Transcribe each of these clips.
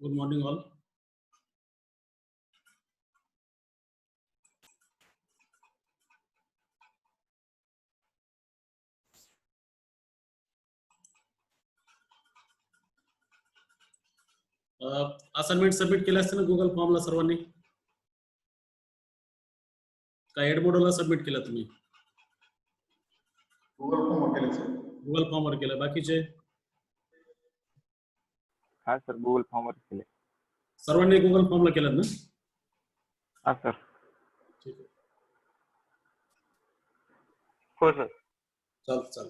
Good morning, all. Assignment submit केलं असतं ना गुगल फॉर्मला सर्वांनी? का हेड मॉड्यूलला सबमिट केलं तुम्ही? गुगल फॉर्म केलं सर. गुगल फॉर्मवर केलं. बाकीचे हा सर गुगल फॉर्मवर केले. सर्वांनी गुगल फॉर्मला केलं ना? हा सर. ठीक आहे, हो सर. चालतं.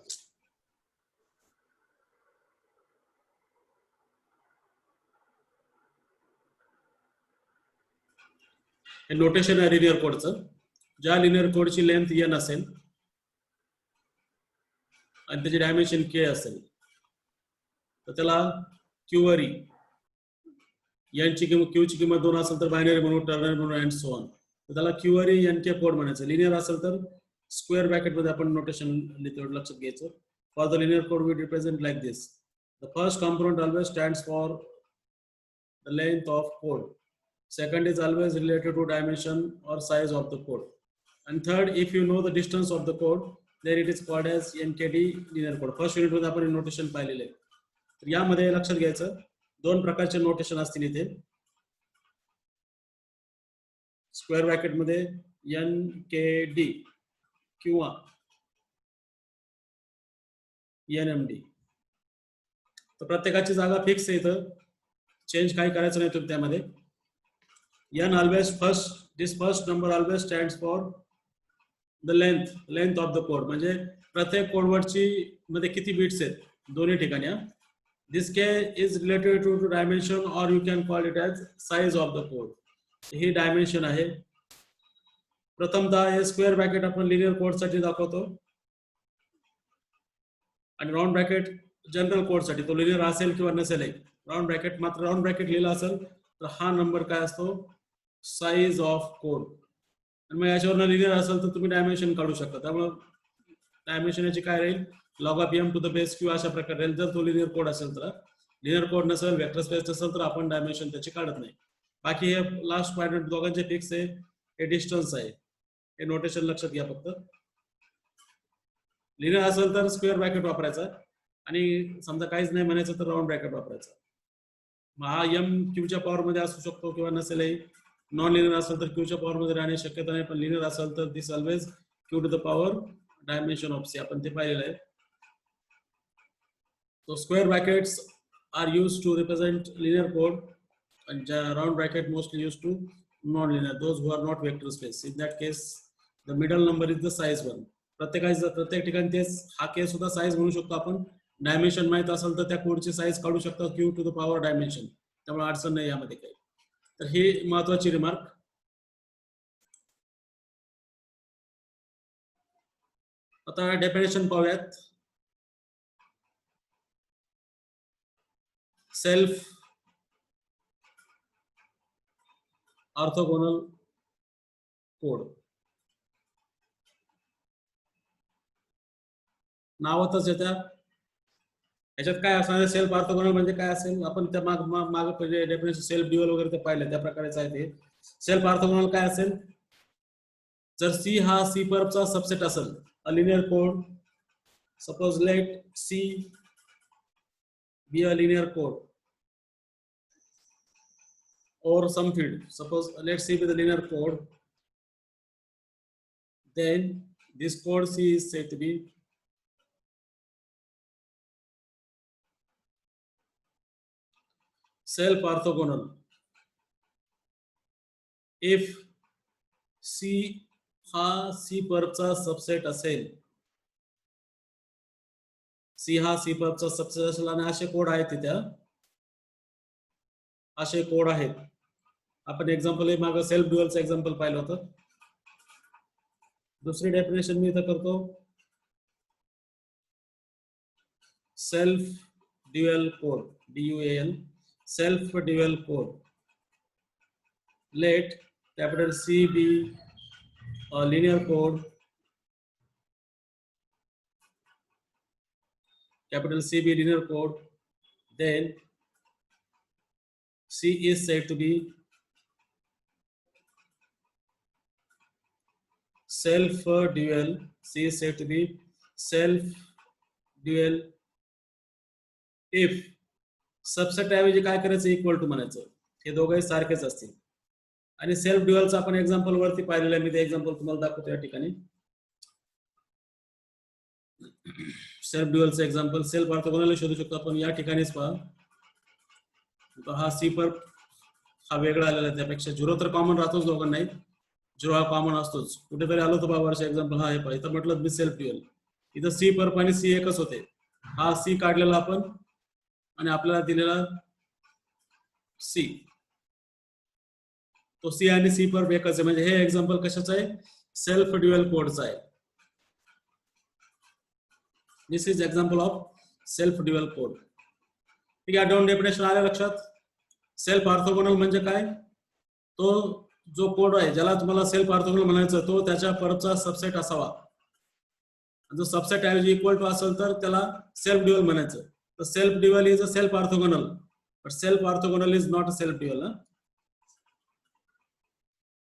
हे नोटेशन आहे लिनियर कोडचं. ज्या लिनियर कोडची लेंथ n असेल आणि त्याची डायमेन्शन k असेल तर त्याला क्यूअरी n ची किंमत q ची किंमत 2 असेल तर बायनरी म्हणून, टर्नरी म्हणून अँड सो ऑन. तर त्याला क्यूअरी nk कोड म्हणायचं. लिनियर असेल तर स्क्वेअर ब्रॅकेट मध्ये आपण नोटेशन लिहितो, लक्षात घ्यायचं. For the linear code we represent like this. The first component always stands for the length of code. Second is always related to dimension or size of the code. And third, if you know the distance of the code, then it is called as NKD linear code. First unit मध्ये आपण notation पाहिलेले. तर यामध्ये लक्षात घ्यायचं दोन प्रकारचे notation असतील इथे. स्क्वेअर ब्रॅकेट मध्ये NKD किंवा NMD. तर प्रत्येकाची जागा फिक्स आहे इथं, चेंज काही करायचं नाही तुम्ही त्यामध्ये. n always this first number always stands for the length of the code. म्हणजे प्रत्येक कोडवरची मध्ये किती बिट्स आहेत दोन्ही ठिकाणी. this k is related to dimension or you can call it as size of the code. He dimension आहे. प्रथमतः हे स्क्वेअर ब्रॅकेट आपण लिनियर कोड साठी दाखवतो आणि राऊंड ब्रॅकेट जनरल कोड साठी. तो लिनियर असेल किंवा नसेल. राऊंड ब्रॅकेट मात्र राऊंड ब्रॅकेट लिहिला असेल तर हा नंबर काय असतो, साइज ऑफ कोड. आणि मग याच्यावर लिनियर असेल तर तुम्ही डायमेन्शन काढू शकता. त्यामुळे डायमेन्शन याची काय राहील, log of m to the base q अशा प्रकारे राहील. जर तो लिनियर कोड असेल तर. लिनियर कोड नसेल, वेक्टर स्पेस असेल तर आपण डायमेन्शन त्याची काढत नाही. बाकी हे लास्ट पॉइंट दोघांचे फिक्स आहे. हे डिस्टन्स आहे. हे नोटेशन लक्षात घ्या फक्त. लिनियर असेल तर स्क्वेअर ब्रॅकेट वापरायचा आणि समजा काहीच नाही म्हणायचं तर राऊंड ब्रॅकेट वापरायचा. हा m क्यूच्या पॉवर मध्ये असू शकतो किंवा नसेलही. नॉन लिनियर असेल तर क्यूच्या पॉवर मध्ये राहण्याची शक्यता नाही, पण लिनियर असेल तर this always q to the power dimension of C. आपण ते पाहिलेलं आहे. So square brackets are used to represent linear code and round bracket mostly used to non-linear, those who are not vector space. In that case, the middle number is the size one. प्रत्येक ठिकाणी तेच हा केस सुद्धा size म्हणू शकतो आपण. Dimension माहित असेल तर त्या कोडची साईज काढू शकतो Q to the power dimension. त्यामुळे अडचण नाही यामध्ये काही. तर ही महत्वाची रिमार्क. आता डेफिनेशन पाहूयात. Self orthogonal code. नावातच येत्या. याच्यात काय असणार, सेल्फ ऑर्थोगोनल म्हणजे काय असेल, आपण त्या माग पहिले डेफिनेशन सेल्फ ड्युअल वगैरे ते पाहिलं त्या प्रकारेच आहे ते. सेल्फ ऑर्थोगोनल काय असेल, जर सी हा सी परचा सबसेट असेल, a linear code, suppose let C be a linear code or some field, suppose let's see with the linear code, then this code C is said to be self orthogonal if C हा C परचा subset असेल. C हा C परचा subset असेल आणि असे code आहेत तिथे. असे कोड आहेत. आपण एक्झाम्पल हे मागे सेल्फ ड्युअलचं एक्झाम्पल पाहिलं होतं. दुसरी डेफिनेशन मी इथं करतो. Self dual code, DUAL, self dual code. Let capital C be a linear code, capital C be linear code, then C is said to be self-dual. C is said to be self-dual if subset ऐवजी काय करायचं equal to म्हणायचं, हे दोघंही सारखेच असतील. आणि self ड्युअलचं आपण एक्झाम्पल वरती पाहिलेलं आहे, मी ते एक्झाम्पल तुम्हाला दाखवतो या ठिकाणी. सेल्फ ड्युअलचं एक्झाम्पल सेल्फ ऑर्थोगोनल शोधू शकतो आपण या ठिकाणीच पहा. तो हा सी पर हा वेगळा आलेला आहे, त्यापेक्षा 0 तर कॉमन राहतोच दोघांना, 0 हा कॉमन असतोच. कुठेतरी आलो तर बाबाचे एक्झाम्पल हा हे पहा, इथं म्हटलं मी सेल्फ ड्युअल, इथं सी पर आणि सी एकच होते, हा सी काढलेला आपण आणि आपल्याला दिलेला सी, तो सी आणि सी पर एकच आहे. म्हणजे हे एक्झाम्पल कशाचं आहे, सेल्फ ड्युअल कोडचं आहे. This is example of self dual code. ठीक आहे, दोन डेफिनेशन आल्या लक्षात. सेल्फ ऑर्थोगोनल म्हणजे काय, तो जो कोड आहे ज्याला तुम्हाला सेल्फ ऑर्थोगोनल म्हणायचं, तो त्याच्या परचा सबसेट असावा. जो सबसेट ऐवजी इक्वल टू असेल तर त्याला सेल्फ ड्युअल म्हणायचं. तर self dual is a self orthogonal, but self orthogonal is not a self dual.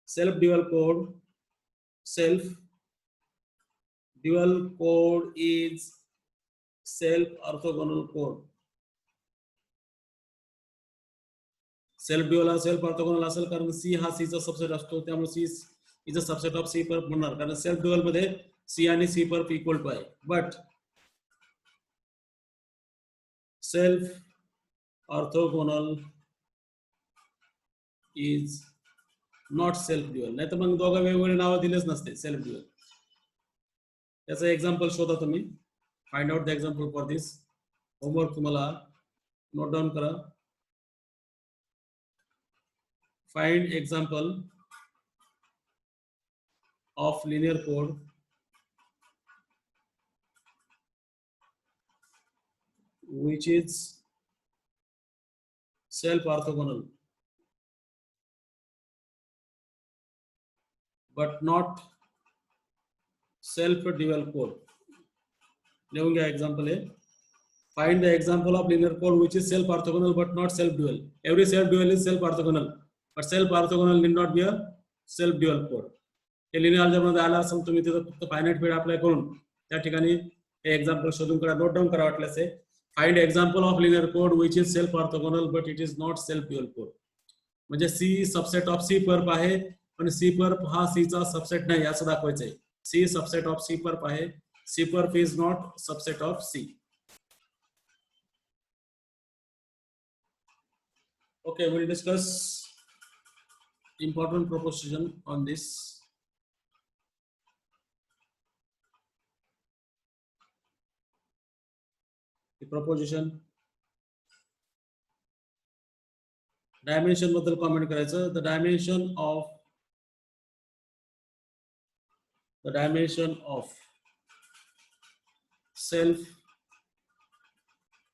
Self dual code, self dual code is self orthogonal code. Self dual हा self orthogonal असेल कारण C हा C चा subset असतो, त्यामुळे C is a subset of C perp म्हणणार, कारण self dual मध्ये सी आणि सी पर इक्वल टू आहे. But self orthogonal is not self dual. नाही तर मग दोघं वेगवेगळे नावं दिलेच नसते सेल्फ ड्युअल. त्याचं एक्झाम्पल शोधा तुम्ही, find out the example for this. Homework तुम्हाला नोट डाउन करा. Find example of linear code which is self-orthogonal but not self-dual code. लिहून घ्या example आहे. Find the example of linear code which is self-orthogonal but not self-dual. Every self-dual is self-orthogonal, but self-orthogonal need not be a self-dual code. हे linear अल्जेब्रामध्ये आला असेल, तुम्ही तिथं फक्त finite field apply करून त्या ठिकाणी हे एक्झाम्पल शोधून काढा, नोट डाऊन करा वाटल्यास. Find example of linear code which is self orthogonal but it is not self dual code. म्हणजे C subset of C perp आहे, पण सी पर्प हा सी चा सबसेट नाही असं दाखवायचंय. C subset of C perp आहे, C perp is not subset of C. Okay, we'll discuss important proposition on this. The proposition dimension बद्दल comment करायचं. The dimension of self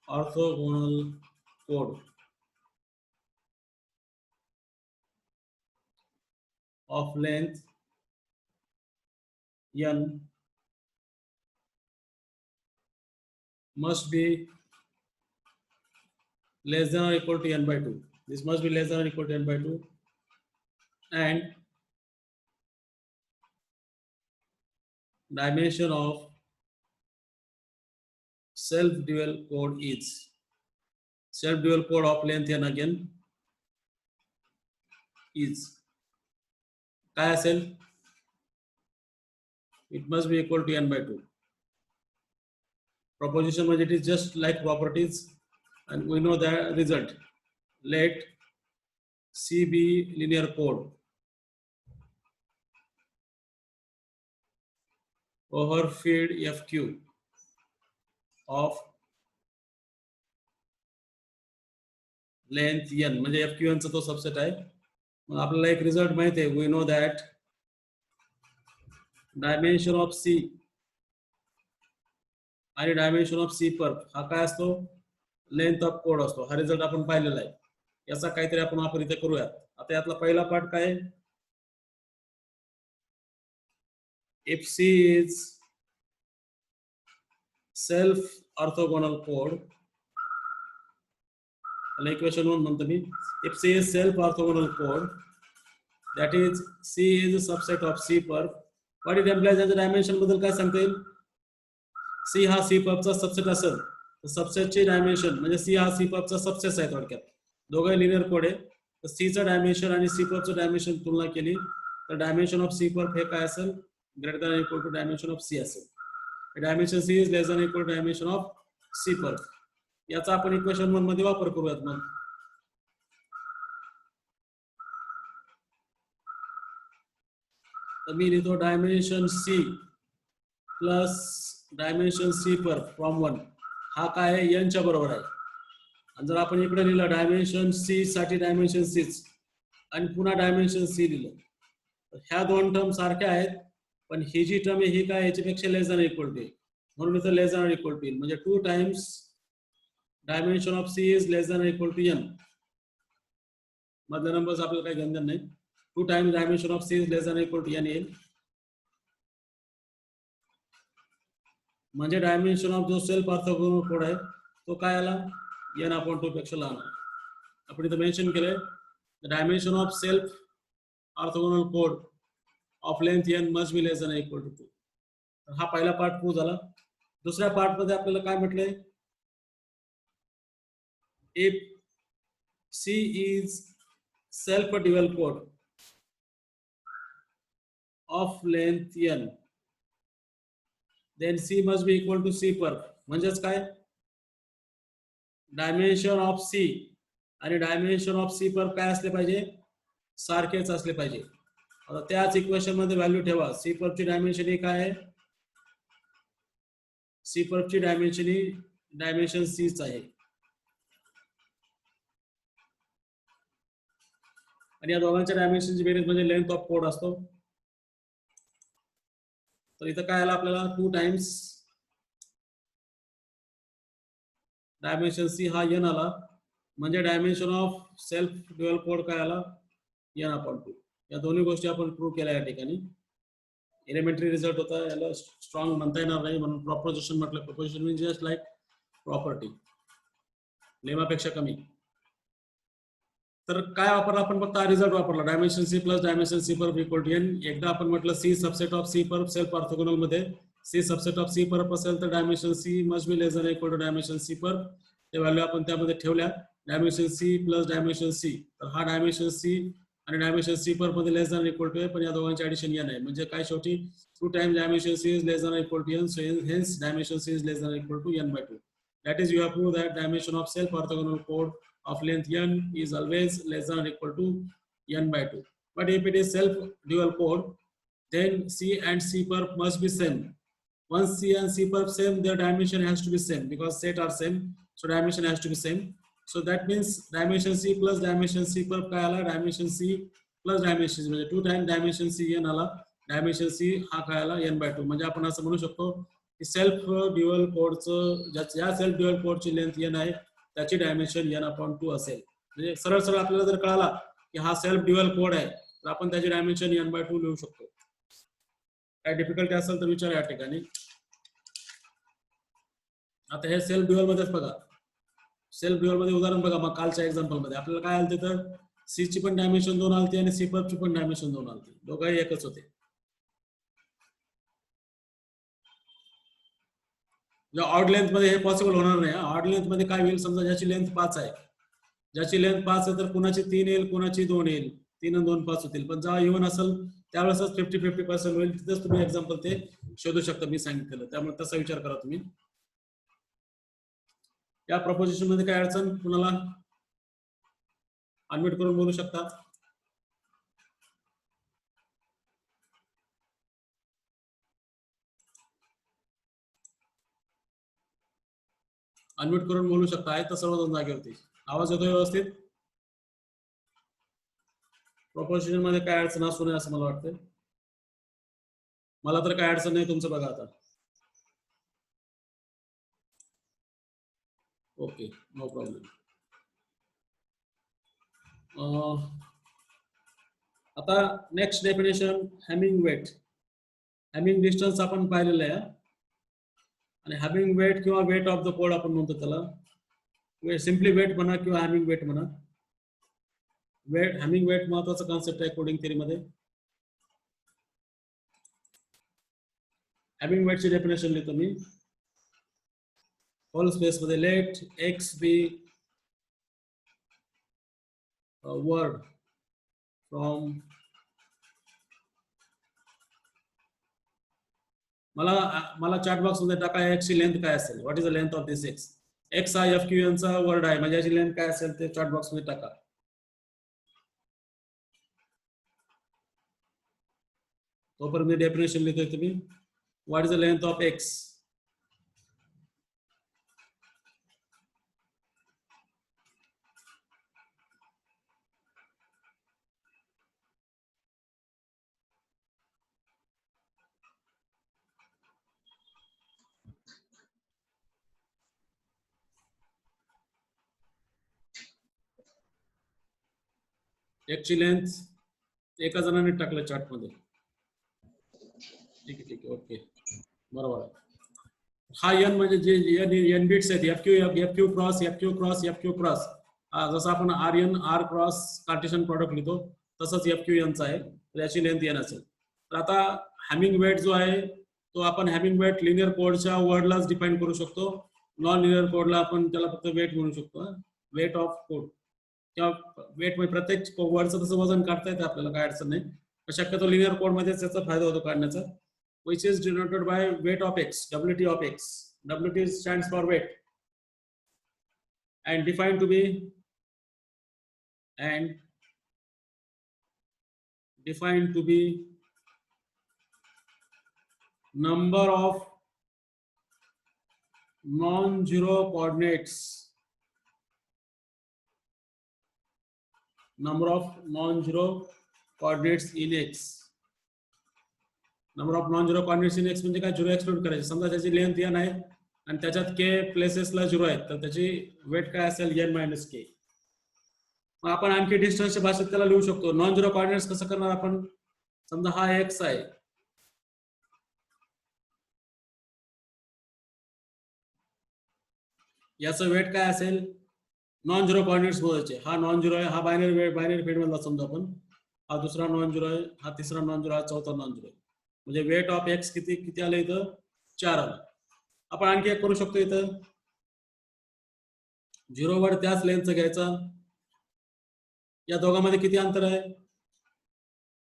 orthogonal code of length n must be less than or equal to n by 2. This must be less than or equal to n by 2, and dimension of self-dual code is self-dual code of length n again is काय असेल, it must be equal to n by 2. Proposition म्हणजे it is just like properties and we know the result. Let C be linear code over feed FQ of length n, म्हणजे FQn चा तो subset आहे. मग आपल्याला एक result माहिती आहे, we know that dimension of C आणि डायमेन्शन ऑफ सी पर्प हा काय असतो, लेंथ ऑफ कोड असतो. हा रिझल्ट आपण पाहिलेला आहे. याचा काहीतरी आपण वापर इथे करूयात. आता यातला पहिला पार्ट काय, if C is self orthogonal code त्याला इक्वेशन 1 म्हणतो मी. If C is self orthogonal chord, that is C is a subset of C perf, what it implies त्याच्या डायमेन्शन बद्दल काय सांगता येईल? C हा C perf चा सबसेट असेल तर सबसेटची डायमेन्शन म्हणजे C हा C perf चा सबसेट आहे थोडक्यात. दोघे लिनियर कोड आहे. तर C चं डायमेन्शन आणि C perf चं डायमेन्शन तुलना केली तर डायमेन्शन ऑफ C perf हे काय असेल? Greater than equal to dimension of C असेल. Dimension C is less than equal to dimension of C perf. याचा आपण इक्वेशन 1 मध्ये वापर करूयात मग. तर मी लिहितो dimension C plus dimension C perf from 1 हा काय आहे? n च्या बरोबर आहे. आणि जर आपण इकडे लिहिलं डायमेन्शन C साठी डायमेन्शन C आणि पुन्हा डायमेन्शन C लिहिलं तर ह्या दोन टर्म सारख्या आहेत पण ही जी टर्म आहे ही काय याच्यापेक्षा लेस दॅन इक्वल टू आहे म्हणून इथं लेस दॅन इक्वल टू म्हणजे 2 times dimension of C is less than equal to n. मधल्या नंबर्स आपल्याला काही घेणं नाही. 2 times dimension of C is less than equal to n येईल. म्हणजे डायमेन्शन ऑफ जो सेल्फ ऑर्थोगोनल कोड आहे तो काय आला? n/2 पेक्षा लहान आहे. आपण इथं मेन्शन केलंय the dimension of self orthogonal code of length n must be less than equal to 2. हा पहिला पार्ट प्रूव्ह झाला. दुसऱ्या पार्ट मध्ये आपल्याला काय म्हटलंय? If C is self dual chord of length n then C must be equal to C perf. म्हणजेच काय? डायमेन्शन ऑफ C आणि डायमेन्शन ऑफ C perf काय असले पाहिजे? सारखेच असले पाहिजे. आता त्याच इक्वेशन मध्ये व्हॅल्यू ठेवा. C perf ची डायमेन्शन ही काय आहे? C perf ची डायमेन्शन ही डायमेन्शन C च आहे. आणि या दोघांच्या डायमेन्शनची बेरीज म्हणजे लेंथ ऑफ कोड असतो. तर इथं काय आलं आपल्याला? 2 टाइम्स डायमेन्शन C हा n आला म्हणजे dimension of self dual code काय आला? n/2. या दोन्ही गोष्टी आपण प्रूव्ह केल्या या ठिकाणी. एलिमेंटरी रिझल्ट होता. याला स्ट्रॉंग म्हणता येणार नाही म्हणून प्रॉपोजिशन म्हटलं. Proposition means just like property, लेमापेक्षा कमी. तर काय वापरला आपण? फक्त हा रिझल्ट वापरला. Dimension C plus dimension C perf equal to n. एकदा आपण म्हटलं C subset of C perf self orthogonal मध्ये C subset of C perf असेल तर dimension C must be less than equal to dimension C perf. ते value आपण त्यामध्ये ठेवल्या. Dimension C plus dimension C. तर हा डायमेन्शन C आणि डायमेन्शन C perf मध्ये लेस दॅन इक्वल टू आहे पण या दोघांचे ऍडिशन n आहे. म्हणजे काय शेवटी 2 times dimension C is less than equal to n. So hence dimension C is less than equal to n/2. That is, you have proved that dimension of self orthogonal chord of length n is always less than or equal to n/2. But if it is self dual chord, then C and C perf must be same. Once C and C perf same, their dimension has to be same because set are same, so dimension has to be same. So that means dimension C plus dimension C perf काय आला? Dimension C plus dimension म्हणजे 2 times dimension C n आला. Dimension C हा काय आला? n/2. म्हणजे आपण असं म्हणू शकतो की सेल्फ ड्युअल कोडचं ज्या सेल्फ ड्युअल कोडची लेंथ n आहे त्याची डायमेन्शन n/2 असेल. म्हणजे सरळ सरळ आपल्याला जर कळाला की हा सेल्फ ड्युअल कोड आहे तर आपण त्याची डायमेन्शन n/2 लिहू शकतो. काय डिफिकल्टी असेल तर विचारा या ठिकाणी. आता हे सेल्फ ड्युअल मध्येच बघा. सेल्फ ड्युअल मध्ये उदाहरण बघा. मग कालच्या एक्झाम्पल मध्ये आपल्याला काय आलते तर C ची पण डायमेन्शन 2 आलती आणि C perf ची पण डायमेन्शन 2 आलती. दोघंही एकच होते. ऑड लेंथ मध्ये हे पॉसिबल होणार नाही. ऑड लेंथ मध्ये काय होईल? समजा ज्याची लेंथ 5 आहे, ज्याची लेंथ 5 आहे तर कुणाची 3 येईल, कुणाची 2 येईल. 3 आणि 2 5 होतील. पण जेव्हा इव्हन असेल त्यावेळेसच 50-50% होईल. तिथेच तुम्ही एक्झाम्पल ते शोधू शकता मी सांगितलेलं. त्यामुळे तसा विचार करा तुम्ही. या प्रपोजिशन मध्ये काय अडचण? कुणाला अनम्यूट करून बोलू शकता. अनम्यूट करून बोलू शकता. आहेत तर सर्वजण जागेवरती. आवाज येतोय व्यवस्थित? प्रपोजिशन मध्ये काय अडचण असू नये असं मला वाटतंय. मला तर काय अडचण नाही. तुमचं बघा आता. Okay, no problem. आता next definition Hamming weight. Hamming distance आपण पाहिलेलं आहे आणि हॅमिंग वेट किंवा वेट ऑफ द कोड आपण म्हणतो त्याला. सिम्पली वेट म्हणा किंवा हॅमिंग वेट म्हणा. वेट हॅमिंग वेट महत्वाचा कॉन्सेप्ट आहे कोडिंग थिअरी मध्ये. हॅमिंग वेटची डेफिनेशन लिहितो मी. होल स्पेस मध्ये let x be word from मला चॅट बॉक्स मध्ये टाका एक्स ची लेंथ काय असेल. What is the length of this x. X हा एफ क्यू एन चा वर्ड आहे म्हणजे याची लेंथ काय असेल ते चॅट बॉक्स मध्ये टाका. तोपर्यंत डेफिनेशन लिहितोय तुम्ही. What is the length of x. एक्सची लेंथ एका जणांनी टाकलं चार्ट मध्ये. ठीक आहे ओके बरोबर आहे. हा एन म्हणजे जे एन बिट्स आहेत F Q cross F Q cross F Q cross. जसं आपण R N R cross Cartesian product लिहितो तसंच एफ क्यू एनचा आहे. तर याची लेंथ एन असेल. तर आता हॅमिंग वेट जो आहे तो आपण हॅमिंग वेट लिनियर कोडच्या वर्डलाच डिफाईन करू शकतो. नॉन लिनियर कोडला आपण त्याला फक्त वेट म्हणू शकतो. वेट ऑफ कोड किंवा वेट म्हणजे प्रत्येक वर्डचं तसं वजन काढता येतं आपल्याला, काय अडचण नाही. शक्यतो लिनियर कोड मध्ये त्याचा फायदा होतो काढण्याचा. which is denoted by weight of x, WT of x. WT stands for weight and defined to be number of non-zero coordinates. Number of non-zero coordinates in x. Number of non zero coordinates in x म्हणजे काय, zero exclude करायचे. समजा त्याची length N आहे आणि त्याच्यात के प्लेसेसला zero आहेत तर त्याची वेट काय असेल एन मायनस के. मग आपण आणखी डिस्टन्सच्या भाषेत त्याला लिहू शकतो. नॉन झिरो कॉर्डिनेट्स कसं करणार आपण. समजा हा एक्स आहे, याचं वेट काय असेल. नॉन झिरो कॉर्डिनेट्स मोजायचे. हा नॉन झिरो आहे, हा बायनरी फील्ड मधला समजा आपण. हा दुसरा नॉन झिरो आहे, हा तिसरा नॉन झिरो, हा चौथा नॉन झिरो आहे. म्हणजे वेट ऑफ एक्स किती आलं इथं 4 आलं. आपण आणखी एक करू शकतो इथं. झिरो वर त्याच लेंथचं घ्यायचा. या दोघांमध्ये किती अंतर आहे.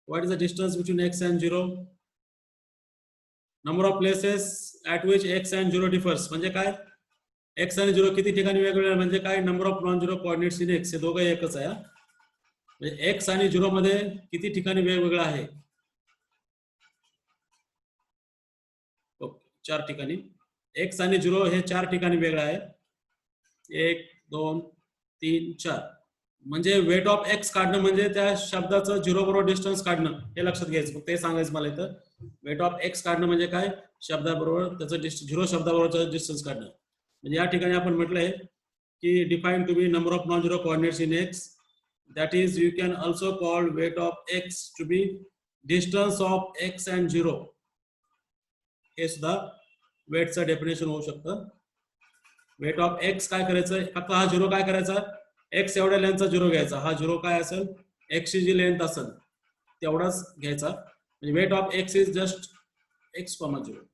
What is the distance between x and zero. Number of places at which x and zero differs म्हणजे काय. एक्स आणि झिरो किती ठिकाणी वेगवेगळे म्हणजे काय. Number of non zero coordinates in x. हे दोघं एकच आहे. म्हणजे एक्स आणि झिरो मध्ये किती ठिकाणी वेगवेगळं आहे. 4 ठिकाणी. एक्स आणि झिरो हे 4 ठिकाणी वेगळं आहे. 1 2 3 4. म्हणजे वेट ऑफ एक्स काढणं म्हणजे त्या शब्दाचं झिरो बरोबर डिस्टन्स काढणं हे लक्षात घ्यायचं. फक्त ते सांगायचं मला इथं. वेट ऑफ एक्स काढणं म्हणजे काय, शब्दाबरोबर त्याचं झिरो शब्दाबरोबरचं डिस्टन्स काढणं. म्हणजे या ठिकाणी आपण म्हटलंय की define to be number of non zero coordinates in x. That is you can also call weight of x to be distance of x and zero. हे सुद्धा वेटचं डेफिनेशन होऊ शकतं. वेट ऑफ एक्स काय करायचं, फक्त हा झिरो काय करायचा, एक्स एवढ्या लेंथचा झिरो घ्यायचा. हा झिरो काय असेल, एक्सची जी लेंथ असेल तेवढाच घ्यायचा. म्हणजे weight of x is just x comma zero.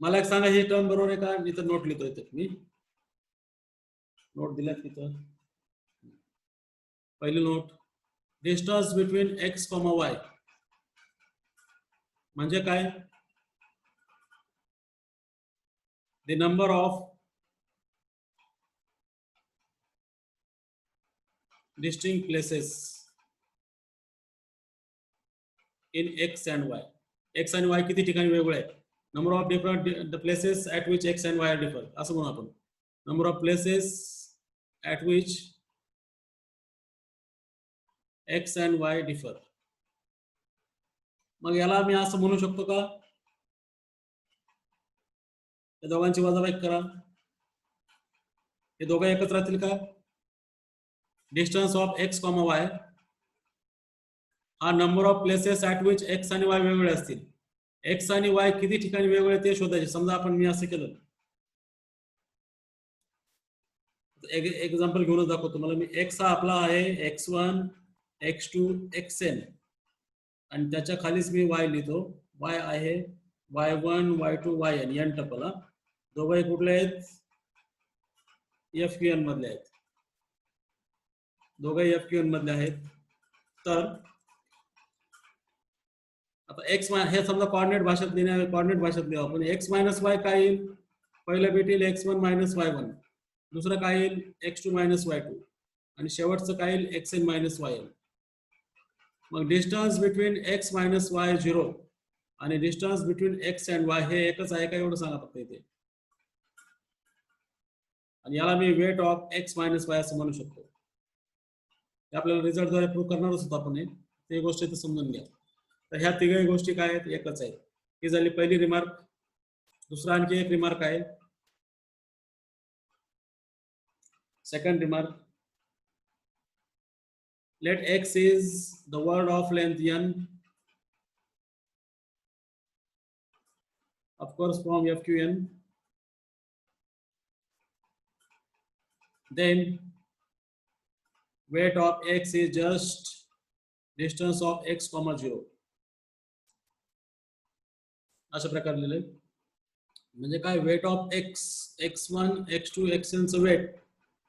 मला एक सांगा, ही टर्म बरोबर आहे का. इथं नोट लिहितोय मी. नोट दिल्यात तिथं. पहिली note, distance between x comma Y म्हणजे काय. The number of distinct places in x and y. x आणि y किती ठिकाणी वेगवेगळे आहेत. Number of different places at which x and Y differ असं म्हणू आपण. Number of places at which x and Y differ. मग याला मी असं म्हणू शकतो का, या दोघांची वजाबाकी करा. हे दोघं एकच राहतील का. Distance of x comma y हा number of places at which x आणि वाय वेगवेगळे असतील. एक्स आणि वाय किती ठिकाणी वेगवेगळे ते शोधायचे. समजा आपण मी असं केलं, एक एक्झाम्पल घेऊनच दाखवतो तुम्हाला मी. एक्स हा आपला आहे x1 x2 xn आणि त्याच्या खालीच मी वाय लिहितो. वाय आहे y1 y2 yn n tuple. दोघे कुठले आहेत? FQN मधले आहेत. दोघे FQN मधले आहेत. तर आता एक्स हे समजा कोऑर्डिनेट भाषेत लिहिण्या कोऑर्डिनेट भाषेत लिहू आपण. एक्स मायनस वाय काय येईल? पहिलं बीट येईल x1 मायनस y1, दुसरं काय येईल x2 मायनस y2 आणि शेवटचं काय येईल xn मायनस yn. मग distance between x minus y 0 आणि distance between x and y हे एकच आहे का एवढं सांगा फक्त इथे. आणि याला मी weight of x minus y असं म्हणू शकतो. ते आपल्याला रिझल्टद्वारे प्रूव्ह करणारच होतो आपण. ते गोष्ट इथे समजून घ्या. तर ह्या तिघही गोष्टी काय आहेत? एकच आहेत. ही झाली पहिली रिमार्क. दुसरा आणखी एक रिमार्क आहे. Second remark, let x is the word of length n, of course from FQN, then weight of x is just distance of x comma 0. अशा प्रकारे लिहिले. म्हणजे काय? Weight of x, x1 x2 xn चं weight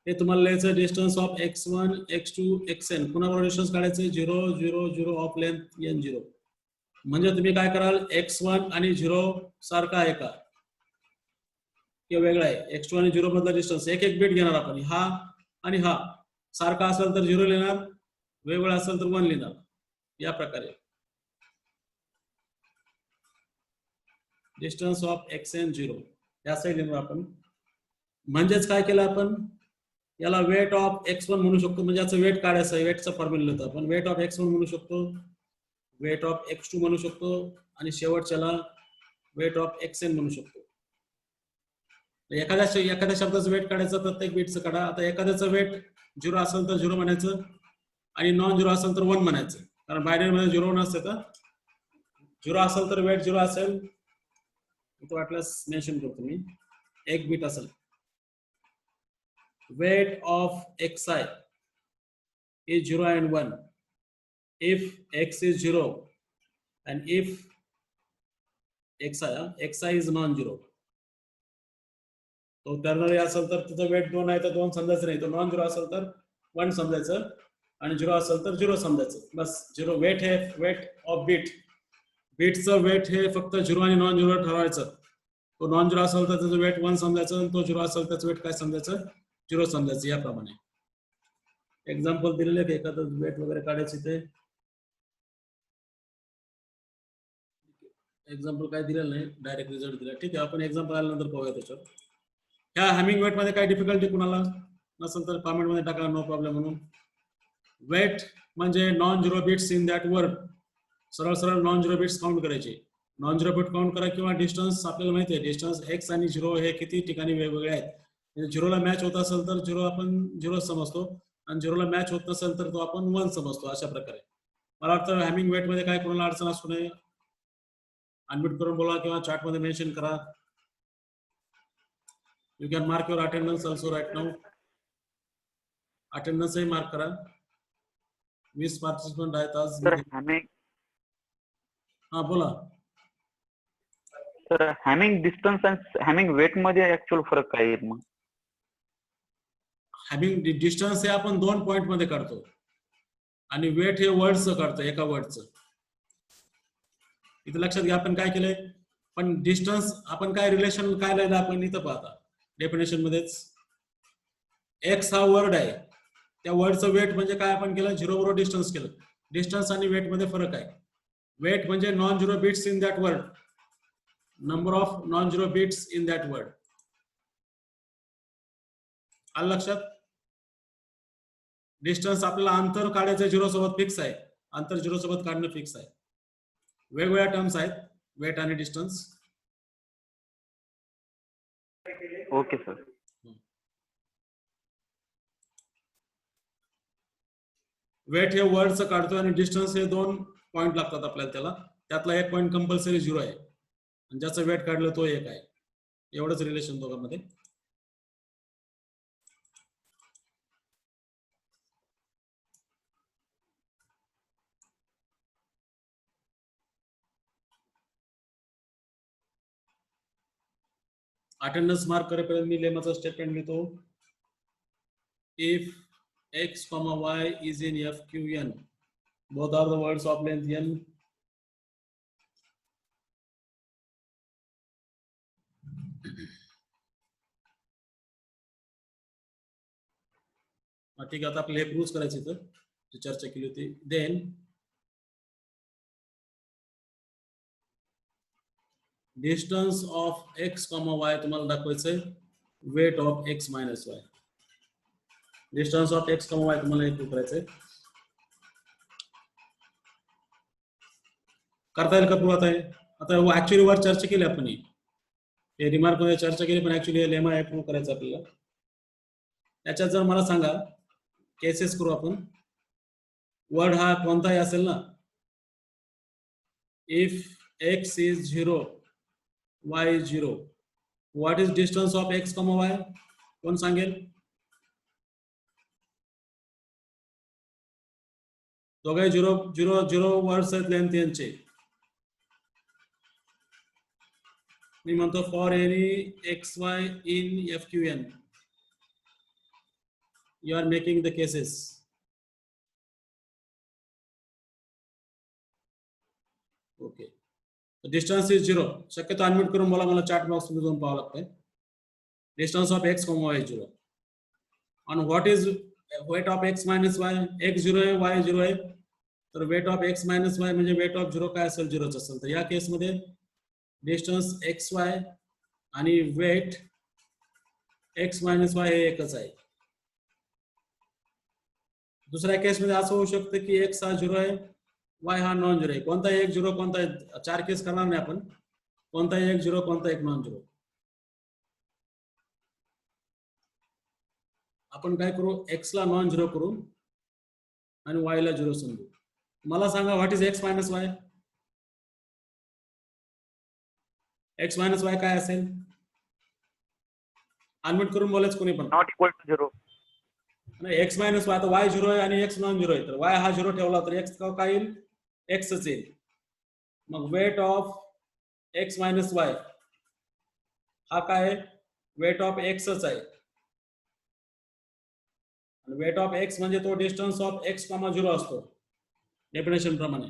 हे तुम्हाला लिहायचं distance of x1 x2 xn. कुणाबरोबर डिस्टन्स काढायचं? 0 0 0 ऑफ लेंथ n0. म्हणजे तुम्ही काय कराल? x1 आणि 0 सारखा आहे का किंवा वेगळा आहे? x2 आणि 0 मधला डिस्टन्स एक एक बिट घेणार आपण. हा आणि हा सारखा असेल तर 0 लिहिणार, वेगळा असेल तर 1 लिहिणार. या प्रकारे डिस्टन्स ऑफ xn 0 या साईड लिहिणार आपण. म्हणजेच काय केलं आपण? याला वेट ऑफ x1 म्हणू शकतो. म्हणजे याचं वेट काढायचं आहे. वेटचा फॉर्म्युला लिहितो आपण. वेट ऑफ x1 म्हणू शकतो, वेट ऑफ x2 म्हणू शकतो आणि शेवटच्याला वेट ऑफ xn म्हणू शकतो. एखाद्या शब्दाचं वेट काढायचं, प्रत्येक बीटचं काढा. आता एखाद्याचं वेट 0 असेल तर 0 म्हणायचं आणि नॉन 0 असेल तर 1 म्हणायचं. कारण बायनरी मध्ये 0 नसते. तर 0 असेल तर वेट 0 असेल. इथं वाटल्यास मेन्शन करतो मी. एक बीट असेल. weight of xi is 0 and 1 if x is 0 and if xi is non-zero. तो टर्नरी असेल तर तिचं वेट 2 आहे तर 2 समजायचं नाही. तो नॉन 0 असेल तर 1 समजायचं आणि 0 असेल तर 0 समजायचं. बस 0 वेट हे वेट ऑफ बीट. बीटचं वेट हे फक्त 0 आणि नॉन 0 ठरवायचं. तो नॉन 0 असेल तर त्याचं वेट 1 समजायचं. तो 0 असेल त्याचं वेट काय समजायचं? 0 समजायचं. याप्रमाणे एक्झाम्पल दिलेले की एखादं वेट वगैरे काढायचे. ते एक्झाम्पल काय दिलेलं नाही, डायरेक्ट रिझल्ट दिला. ठीक आहे, आपण एक्झाम्पल आल्यानंतर पाहूया त्याच्यावर. ह्या हॅमिंग वेट मध्ये काय डिफिकल्टी कुणाला नसेल तर कमेंट मध्ये टाका, नो प्रॉब्लेम म्हणून. वेट म्हणजे non 0 bits in that word. सरळ सरळ नॉन 0 बिट्स काउंट करायचे. नॉन 0 बिट काउंट करा किंवा डिस्टन्स आपल्याला माहिती आहे. डिस्टन्स x आणि 0 हे किती ठिकाणी वेगवेगळे आहेत. 0 ला मॅच होत असेल तर 0 आपण 0 समजतो आणि 0 ला मॅच होत नसेल तर तो आपण 1 समजतो. अशा प्रकारे मला वाटतं हॅमिंग वेट मध्ये काय कोणाला अडचण असू नये. अनम्यूट करून बोला किंवा चॅट मध्ये मेन्शन करा. You can mark your attendance also right now. Attendance ही मार्क करा. 20 पार्टिसिपंट आहेत आज. हा बोला. तर हॅमिंग डिस्टन्स आणि हॅमिंग वेट मध्ये ऍक्च्युअल फरक काय आहे मग? हॅमिंग डिस्टन्स हे आपण 2 पॉइंट मध्ये काढतो आणि वेट हे वर्डचं काढतो, एका वर्डचं. इथं लक्षात घ्या आपण काय केलंय. पण डिस्टन्स आपण काय रिलेशन काय लिहिलं आपण इथं पाहता डेफिनेशन मध्येच. एक्स हा वर्ड आहे, त्या वर्डचं वेट म्हणजे काय आपण केलं? 0 बरोबर डिस्टन्स केलं. डिस्टन्स आणि वेट मध्ये फरक आहे. वेट म्हणजे non 0 bits in that word. Number of non 0 bits in that word. आलं लक्षात? डिस्टन्स आपल्याला अंतर काढायचं 0 सोबत फिक्स आहे. अंतर 0 सोबत काढणं फिक्स आहे. वेगवेगळ्या टर्म्स आहेत वेट आणि डिस्टन्स. Okay sir. वेट हे वर्डचं काढतो आणि डिस्टन्स हे 2 पॉइंट लागतात आपल्याला त्याला. त्यातला एक पॉइंट कंपल्सरी 0 आहे. आणि ज्याचं वेट काढलं तो 1 आहे. एवढंच रिलेशन दोघांमध्ये. अटेंडन्स मार्क करेपर्यंत मी लेमाचा स्टेटमेंट लिहितो. If x, y is in FQN, both are the words of length n, ठीक आहे. आता आपल्याला हे प्रूव्ह करायचं इथं जी चर्चा केली होती. Then distance of x, y तुम्हाला दाखवायचंय weight of x minus y. Distance of x, y तुम्हाला हे प्रूव्ह करायचंय. करता येईल का प्रूव्ह? आता ऍक्च्युअली वर चर्चा केली आपण, हे रिमार्क मध्ये चर्चा केली, पण ऍक्च्युअली हे लेमा प्रूव्ह करायचं आपल्याला. त्याच्यात जर मला सांगा, केसेस करू आपण. वर्ड हा कोणताही असेल ना, if x is 0, y is 0, what is distance of x, y? कोण सांगेल? दोघे 0 0 0 वर्ड्स आहेत लेंथ यांचे. मी म्हणतो for any xy in FQN you are making the cases. Okay, distance is 0. शक्यतो अनम्यूट करून बोला, मला चॅट बॉक्स मध्ये जाऊन पाहावं लागतंय. Distance of x, y is 0. आणि what is weight of x minus y? x 0 आहे, y 0 आहे. तर weight of x minus y म्हणजे वेट ऑफ 0 काय असेल? 0च असेल. तर या केसमध्ये डिस्टन्स xy आणि वेट x मायनस y हे एकच आहे. दुसऱ्या केसमध्ये असं होऊ शकतं की x हा 0 आहे, y हा नॉन 0 आहे. कोणताही एक 0, कोणताही 4 केस करणार नाही आपण. कोणताही एक 0, कोणता एक नॉन 0. आपण काय करू? x ला नॉन 0 करू आणि y ला 0 समजू. मला सांगा, what is x minus y? x minus y काय असेल? अनम्यूट करून बोलायचं कोणी पण. Not equal to 0. नाही, x मायनस y, आता y 0 आहे आणि x नॉन 0 आहे. तर y हा 0 ठेवला तर x काय येईल? x येईल. मग weight of x minus y हा काय आहे? वेट ऑफ x आहे. वेट ऑफ x म्हणजे तो डिस्टन्स ऑफ x, 0 असतो डेफिनेशन प्रमाणे.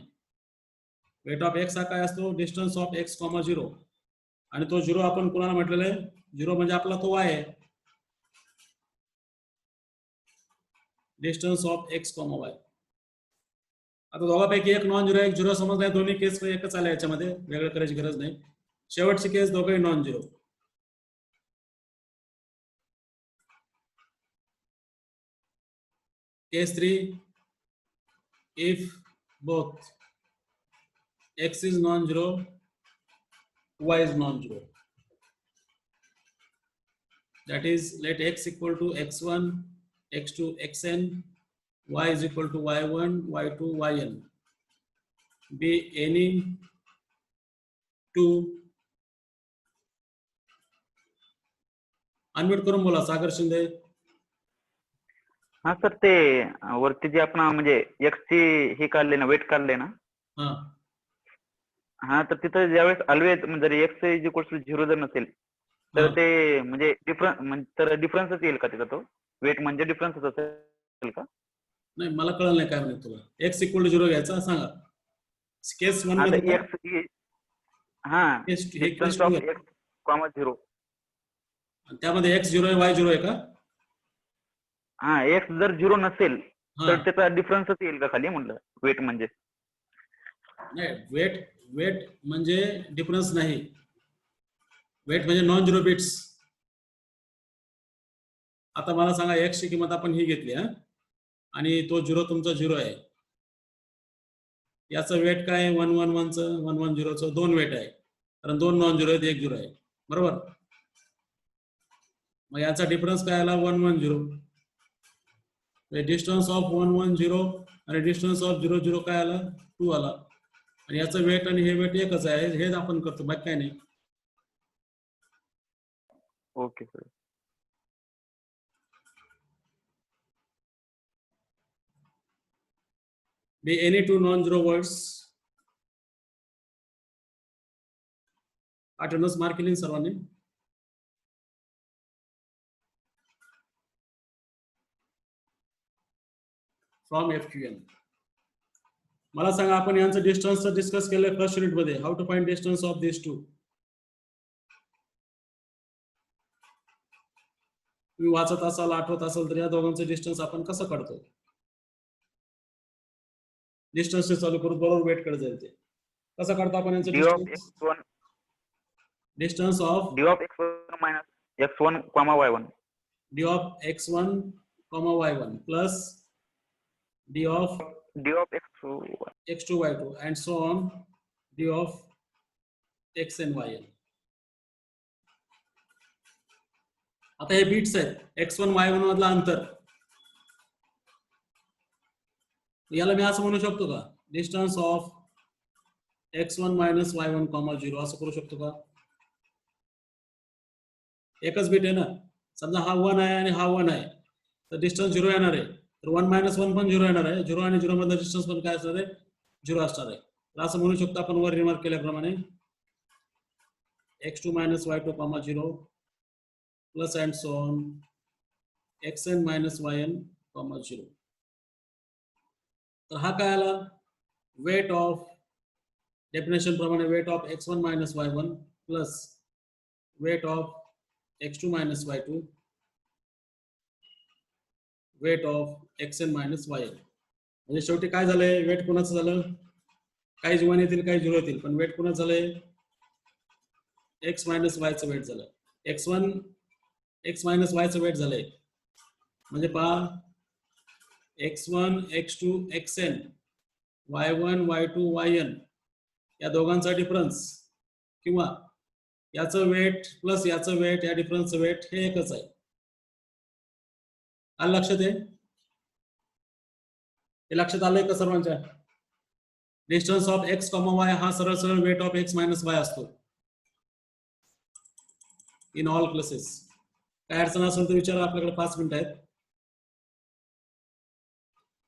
वेट ऑफ x हा काय असतो? Distance of x, 0. आणि तो 0 आपण कोणाला म्हटलेलं आहे? 0 म्हणजे आपला तो y आहे. Distance of x, y. आता दोघांपैकी एक नॉन 0 एक 0 समजलाय. दोन्ही केस एकच आल्या, याच्यामध्ये वेगळं करायची गरज नाही. शेवटची केस दोघंही non 0. Case 3, if both x is non-zero, y is non-zero. That is, let x equal to x1, x2, xn, y is equal to y1, y2, yn. Be any two. Unmute करून बोला, सागर शिंदे. हा सर, ते वरती जे आपण म्हणजे x ची हे काढले ना, वेट काढले ना. हा, तर तिथं ज्यावेळेस ऑलवेज म्हणजे जर x इज इक्वल टू 0 जर नसेल तर ते म्हणजे डिफरन्सच येईल का तिथं? तो वेट म्हणजे डिफरन्सच असेल का? नाही, मला कळलं नाही काय म्हणत तुला. x इक्वल टू 0 घ्यायचा, सांगा. केस 1 मध्ये x हा डिस्टन्स ऑफ x, 0. त्यामध्ये x 0 आहे, y 0 आहे का? हा, x जर 0 नसेल तर त्याचा डिफरन्सच येईल का खाली? म्हटलं वेट म्हणजे नाही, वेट म्हणजे डिफरन्स नाही. वेट म्हणजे नॉन 0 बिट्स. आता मला सांगा, x ची किंमत आपण ही घेतली आणि तो 0 तुमचा 0 आहे. याचं वेट काय आहे? 1 1 1 चं 1 1 0 चं 2 वेट आहे, कारण 2 नॉन 0 आहेत, 1 0 आहे, बरोबर. मग याचा डिफरन्स काय आला? 1 1 0. डिस्टन्स ऑफ 1 1 0 आणि डिस्टन्स ऑफ 0 0 काय आला? 2 आला. आणि याचं वेट आणि हे वेट एकच आहे. हेच आपण करतो, बाकी काय नाही. Okay sir. Be any two non-zero words. Attendance mark केली सर्वांनी. From FQN. मला सांगा आपण यांचं डिस्टन्स डिस्कस केलं फर्स्ट युनिट मध्ये. How to find distance of this two. तुम्ही वाचत असाल आठवत असाल तर या दोघांचं डिस्टन्स आपण कसं काढतो. डिस्टन्स चालू करून बरोबर वेट कडे जाईल ते कसं काढतो आपण यांचं D of distance. x1 distance of D of x1 minus x1 comma y1 d of x1 y1 plus d of D of x1 x2 y2 and so on d of x and yn. आता हे beats आहेत x1 y1 मधला अंतर. याला मी असं म्हणू शकतो का distance of x1 minus y1 comma 0 असं करू शकतो का. एकच बीट आहे ना. समजा हा 1 आहे आणि हा 1 आहे तर डिस्टन्स 0 येणार आहे. तर 1 मायनस 1 पण 0 येणार आहे. 0 आणि 0 मधला डिस्टन्स पण काय असणार आहे 0 असणार आहे. तर असं म्हणू शकतो आपण वर रिमार्क केल्याप्रमाणे x2 minus y2 comma 0 plus and so on xn minus yn comma 0. तर हा काय आला वेट ऑफ डेफिनेशन प्रमाणे weight of x1 minus y1 plus weight of x2 minus y2 weight of xn minus yn. म्हणजे शेवटी काय झालंय weight कोणाचं झालं. काही 1 येतील काही 0 येतील पण वेट कोणाचं झालंय x मायनस y चं वेट झालं. x1 x मायनस y चं वेट झालंय. म्हणजे पहा x1 x2 xn y1 y2 yn या दोघांचा डिफरन्स किंवा याचं वेट प्लस याचं वेट या डिफरन्सचं वेट हे एकच आहे. आलं लक्षात आहे. हे लक्षात आलंय का सर्वांच्या. डिस्टन्स ऑफ x y हा सरळ सरळ weight of x minus y असतो इन ऑल केसेस. काय अडचण असेल तर विचारा आपल्याकडे 5 मिनिटं आहेत.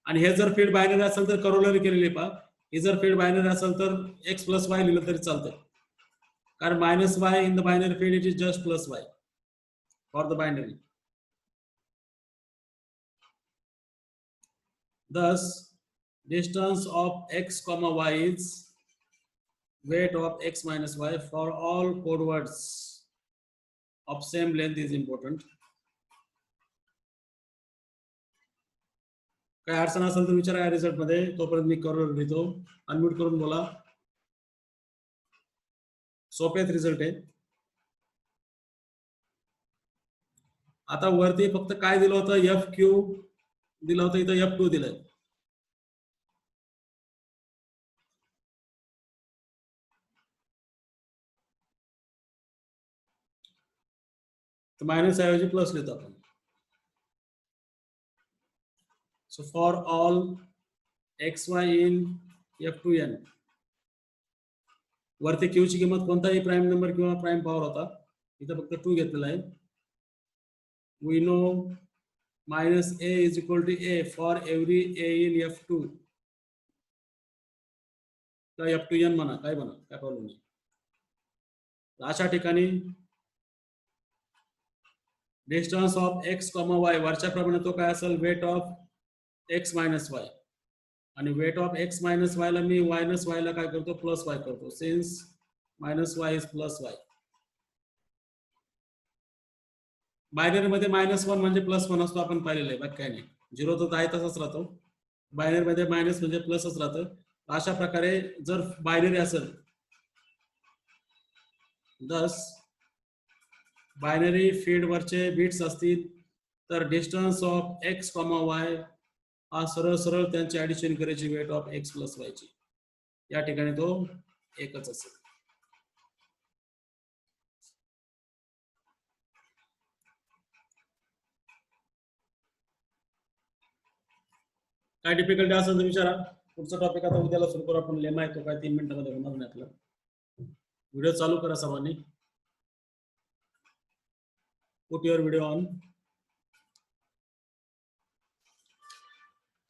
आणि हे जर फील्ड बायनरी असेल तर करोलरी केलेली पहा. हे जर फील्ड बायनरी असेल तर x प्लस y लिहिलं तरी चालतंय कारण minus y in the binary field it is just plus y for the binary. Thus, distance of x comma y is weight of x minus y for all code words of same length is important. काय अडचण असेल तर विचारा या result मध्ये. तोपर्यंत मी करून लिहितो. अनम्यूट करून बोला. सोपेत रिझल्ट आहे. आता वरती फक्त काय दिलं होतं FQ दिलं होतं इथं F2 दिलंय. तर मायनस ऐवजी प्लस लिहितो आपण. So for all xy in F2n वरती Q ची किंमत कोणताही प्राइम नंबर किंवा प्राइम पॉवर होता इथं फक्त 2 घेतलेला आहे. We know minus a is equal to a for every a in F2 तर F2n म्हणा काय म्हणा काय प्रॉब्लेम नाही. अशा ठिकाणी डिस्टन्स ऑफ x y वरच्या प्रमाणे तो काय असेल weight of x minus y आणि weight of x minus y ला मी मायनस y ला काय करतो प्लस y करतो since minus y is plus y. Binary मध्ये -1 म्हणजे +1 असतो आपण पाहिलेलं आहे. बाकी काय नाही. 0 तर आहे तसाच राहतो. बायनरी मध्ये मायनस म्हणजे प्लसच राहतं. अशा प्रकारे जर बायनरी असेल दस बायनरी फील्ड वरचे बिट्स असतील तर डिस्टन्स ऑफ x y हा सरळ सरळ त्यांची ऍडिशन करायची weight of x plus y ची. या ठिकाणी तो एकच असेल. काय डिफिकल्टी असेल तर विचारा. पुढचा टॉपिक आता उद्याला सुरू करू आपण. लेमा येतो काय 3 मिनिटांमध्ये होणार नाही आपलं. व्हिडिओ चालू करा सर्वांनी. Put your video on.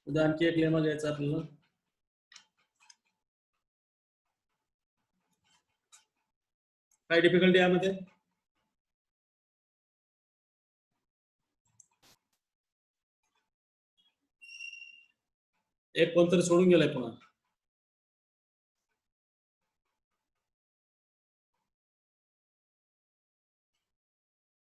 उद्या आणखी एक लेमा घ्यायचा आपल्याला. काय डिफिकल्टी यामध्ये? एक कोणतरी सोडून गेलाय पुन्हा.